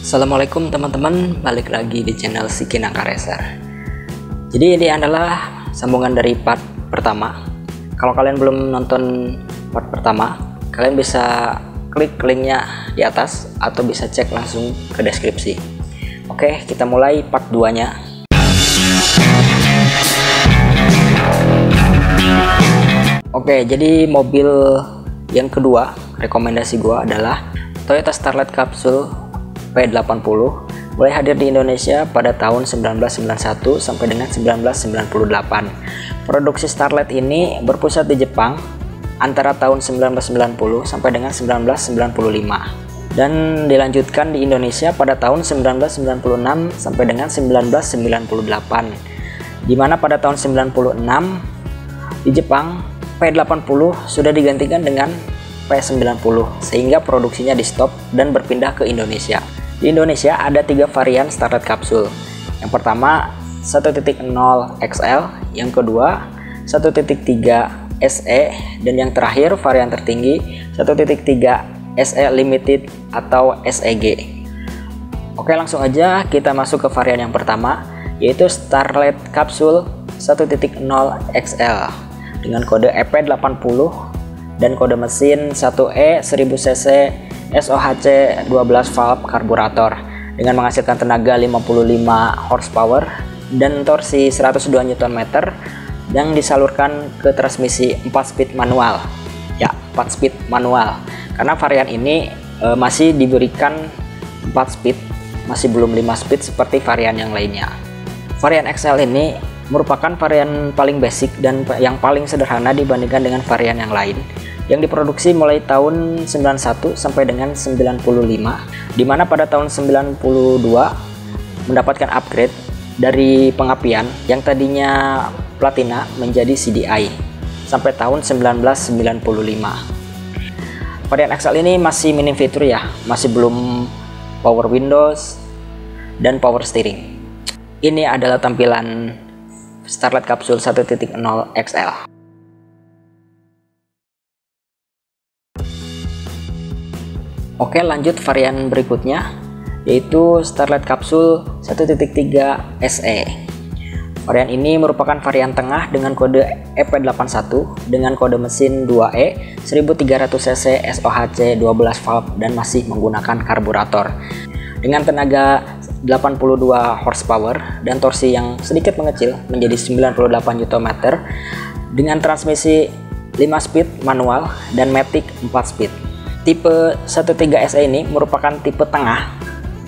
Assalamualaikum teman-teman, balik lagi di channel Sikinaka Racer. Jadi ini adalah sambungan dari part pertama. Kalau kalian belum nonton part pertama, kalian bisa klik linknya di atas atau bisa cek langsung ke deskripsi. Oke, kita mulai part 2 nya. Oke, jadi mobil yang kedua rekomendasi gua adalah Toyota Starlet Capsule P80, mulai hadir di Indonesia pada tahun 1991 sampai dengan 1998. Produksi Starlet ini berpusat di Jepang antara tahun 1990 sampai dengan 1995 dan dilanjutkan di Indonesia pada tahun 1996 sampai dengan 1998, di mana pada tahun 96 di Jepang P80 sudah digantikan dengan P90 sehingga produksinya di stop dan berpindah ke Indonesia. Di Indonesia ada 3 varian Starlet Capsule. Yang pertama 1.0 XL, yang kedua 1.3 SE, dan yang terakhir varian tertinggi 1.3 SE Limited atau SEG. Oke, langsung aja kita masuk ke varian yang pertama, yaitu Starlet Capsule 1.0 XL dengan kode EP80 dan kode mesin 1E 1000cc SOHC 12 valve karburator dengan menghasilkan tenaga 55 horsepower dan torsi 102 Nm yang disalurkan ke transmisi 4 speed manual. Ya, 4 speed manual. Karena varian ini masih diberikan 4 speed, masih belum 5 speed seperti varian yang lainnya. Varian XL ini merupakan varian paling basic dan yang paling sederhana dibandingkan dengan varian yang lain, yang diproduksi mulai tahun 91 sampai dengan 95, di mana pada tahun 92 mendapatkan upgrade dari pengapian yang tadinya platina menjadi CDI sampai tahun 1995. Varian XL ini masih minim fitur ya, masih belum power windows dan power steering. Ini adalah tampilan Starlet Capsule 1.0 XL. Oke, lanjut varian berikutnya, yaitu Starlet Capsule 1.3 SE. Varian ini merupakan varian tengah dengan kode EP81 dengan kode mesin 2E 1300cc SOHC 12 valve dan masih menggunakan karburator dengan tenaga 82 horsepower dan torsi yang sedikit mengecil menjadi 98 Nm dengan transmisi 5 speed manual dan matic 4 speed. Tipe 1.3 SE ini merupakan tipe tengah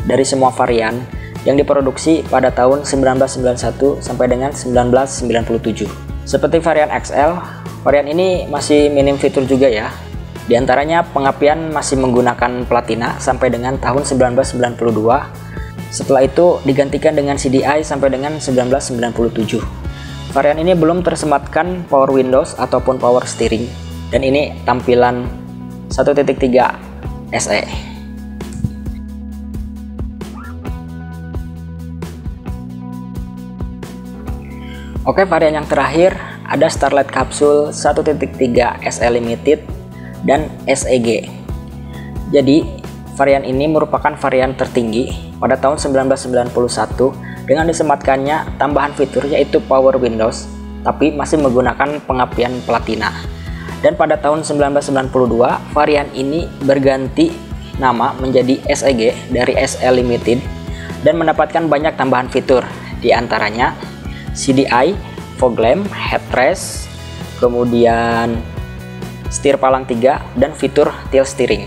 dari semua varian yang diproduksi pada tahun 1991 sampai dengan 1997. Seperti varian XL, varian ini masih minim fitur juga ya. Di antaranya pengapian masih menggunakan platina sampai dengan tahun 1992. Setelah itu digantikan dengan CDI sampai dengan 1997. Varian ini belum tersematkan power windows ataupun power steering, dan ini tampilan 1.3 SE. Oke, varian yang terakhir ada Starlet Capsule 1.3 SE Limited dan SEG. Jadi varian ini merupakan varian tertinggi pada tahun 1991 dengan disematkannya tambahan fitur yaitu power windows, tapi masih menggunakan pengapian platina. Dan pada tahun 1992 varian ini berganti nama menjadi SEG dari SE Limited dan mendapatkan banyak tambahan fitur, di antaranya CDI, fog lamp, headrest, kemudian setir palang 3 dan fitur tilt steering.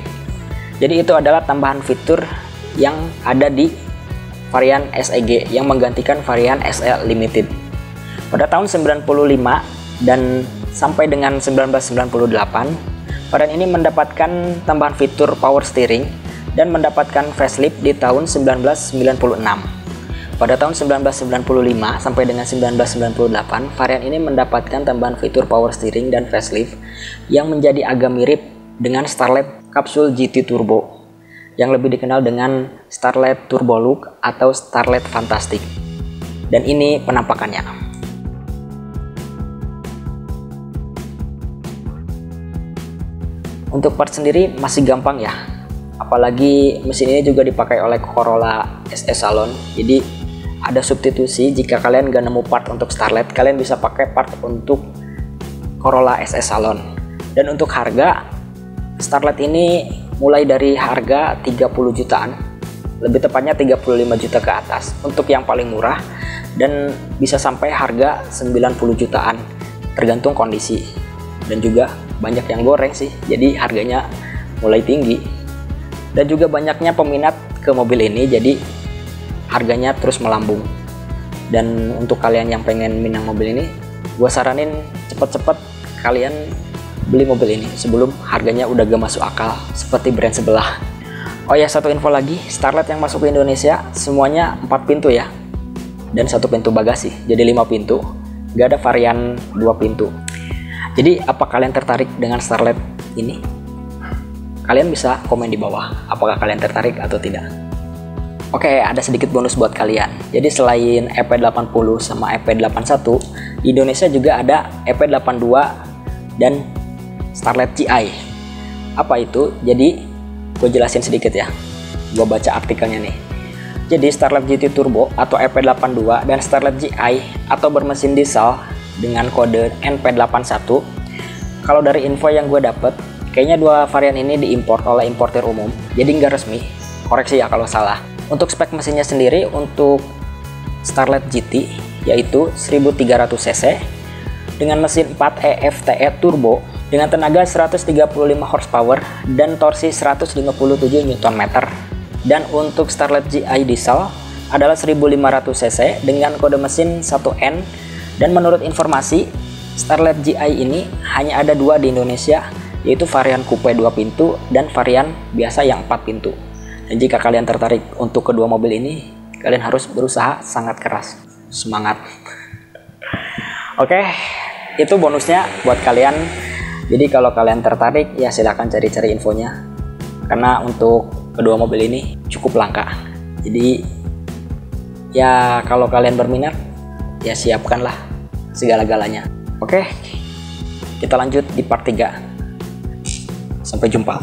Jadi itu adalah tambahan fitur yang ada di varian SEG yang menggantikan varian SE Limited. Pada tahun 95 dan sampai dengan 1998, varian ini mendapatkan tambahan fitur power steering dan mendapatkan facelift di tahun 1996. Pada tahun 1995 sampai dengan 1998, varian ini mendapatkan tambahan fitur power steering dan facelift yang menjadi agak mirip dengan Starlet Capsule GT Turbo yang lebih dikenal dengan Starlet Turbo Look atau Starlet Fantastic. Dan ini penampakannya. Untuk part sendiri masih gampang ya, Apalagi mesin ini juga dipakai oleh Corolla SE Salon. Jadi ada substitusi, jika kalian gak nemu part untuk Starlet, kalian bisa pakai part untuk Corolla SE Salon. Dan untuk harga, Starlet ini mulai dari harga 30 jutaan, lebih tepatnya 35 juta ke atas untuk yang paling murah, dan bisa sampai harga 90 jutaan tergantung kondisi. Dan juga banyak yang goreng sih, jadi harganya mulai tinggi. Dan juga banyaknya peminat ke mobil ini, jadi harganya terus melambung. Dan untuk kalian yang pengen minang mobil ini, gue saranin cepet-cepet kalian beli mobil ini sebelum harganya udah gak masuk akal seperti brand sebelah. Oh ya, satu info lagi, Starlet yang masuk ke Indonesia semuanya 4 pintu ya, dan 1 pintu bagasi, jadi 5 pintu, gak ada varian 2 pintu. Jadi apa kalian tertarik dengan Starlet ini? Kalian bisa komen di bawah apakah kalian tertarik atau tidak. Oke, ada sedikit bonus buat kalian. Jadi selain EP80 sama EP81, di Indonesia juga ada EP82 dan Starlet GI. Apa itu? Jadi gue jelasin sedikit ya, gue baca artikelnya nih. Jadi Starlet GT Turbo atau EP82 dan Starlet GI atau bermesin diesel dengan kode NP81, kalau dari info yang gue dapet, kayaknya 2 varian ini diimpor oleh importer umum, jadi nggak resmi. Koreksi ya kalau salah. Untuk spek mesinnya sendiri, untuk Starlet GT yaitu 1300 cc dengan mesin 4 EFTE turbo dengan tenaga 135 horsepower dan torsi 157 Nm. Dan untuk Starlet GI diesel adalah 1500 cc dengan kode mesin 1N, dan menurut informasi Starlet GI ini hanya ada 2 di Indonesia, yaitu varian coupe 2 pintu dan varian biasa yang 4 pintu. Dan jika kalian tertarik untuk kedua mobil ini, kalian harus berusaha sangat keras. Semangat. Oke, itu bonusnya buat kalian. Jadi kalau kalian tertarik, ya silahkan cari-cari infonya, karena untuk kedua mobil ini cukup langka. Jadi ya kalau kalian berminat, ya siapkanlah segala-galanya. Oke, kita lanjut di part 3. Sampai jumpa.